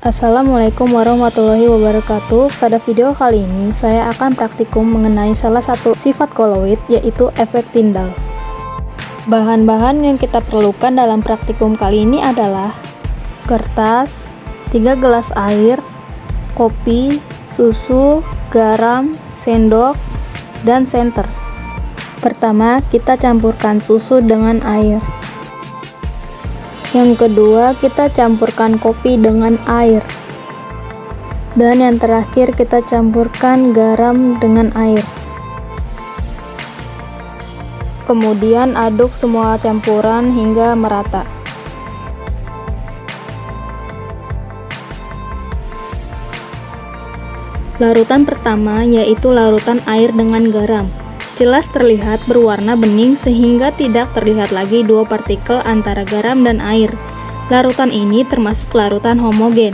Assalamualaikum warahmatullahi wabarakatuh. Pada video kali ini saya akan praktikum mengenai salah satu sifat koloid, yaitu efek Tyndall. Bahan-bahan yang kita perlukan dalam praktikum kali ini adalah kertas, 3 gelas air, kopi, susu, garam, sendok, dan senter. Pertama, kita campurkan susu dengan air. Yang kedua, kita campurkan kopi dengan air. Dan yang terakhir, kita campurkan garam dengan air. Kemudian aduk semua campuran hingga merata. Larutan pertama yaitu larutan air dengan garam. Jelas terlihat berwarna bening sehingga tidak terlihat lagi dua partikel antara garam dan air. Larutan ini termasuk larutan homogen.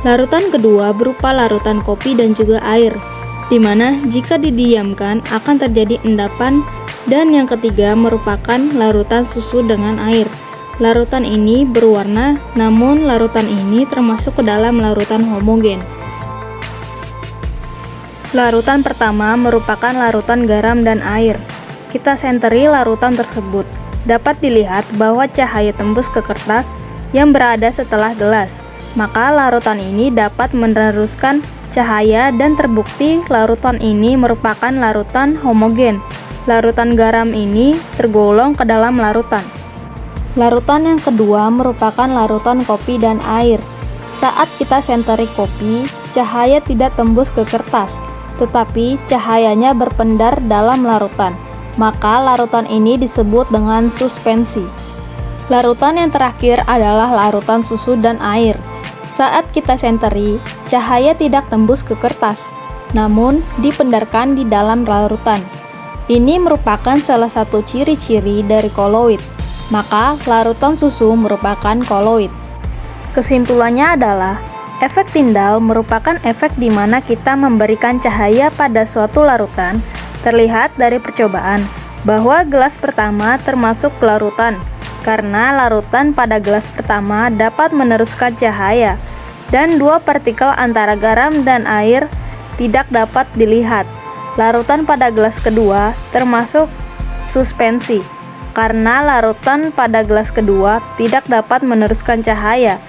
Larutan kedua berupa larutan kopi dan juga air, di mana jika didiamkan akan terjadi endapan, dan yang ketiga merupakan larutan susu dengan air. Larutan ini berwarna, namun larutan ini termasuk ke dalam larutan homogen. Larutan pertama merupakan larutan garam dan air. Kita senteri larutan tersebut. Dapat dilihat bahwa cahaya tembus ke kertas yang berada setelah gelas. Maka larutan ini dapat meneruskan cahaya dan terbukti larutan ini merupakan larutan homogen. Larutan garam ini tergolong ke dalam larutan. Larutan yang kedua merupakan larutan kopi dan air. Saat kita senteri kopi, cahaya tidak tembus ke kertas, tetapi cahayanya berpendar dalam larutan, maka larutan ini disebut dengan suspensi. Larutan yang terakhir adalah larutan susu dan air. Saat kita senteri, cahaya tidak tembus ke kertas, namun dipendarkan di dalam larutan. Ini merupakan salah satu ciri-ciri dari koloid, maka larutan susu merupakan koloid. Kesimpulannya adalah efek Tyndall merupakan efek di mana kita memberikan cahaya pada suatu larutan. Terlihat dari percobaan bahwa gelas pertama termasuk larutan, karena larutan pada gelas pertama dapat meneruskan cahaya, dan dua partikel antara garam dan air tidak dapat dilihat. Larutan pada gelas kedua termasuk suspensi, karena larutan pada gelas kedua tidak dapat meneruskan cahaya,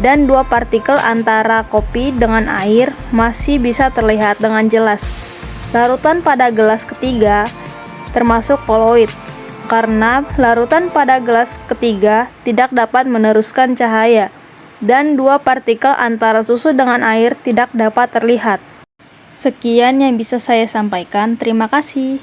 dan dua partikel antara kopi dengan air masih bisa terlihat dengan jelas. Larutan pada gelas ketiga termasuk koloid, karena larutan pada gelas ketiga tidak dapat meneruskan cahaya, dan dua partikel antara susu dengan air tidak dapat terlihat. Sekian yang bisa saya sampaikan, terima kasih.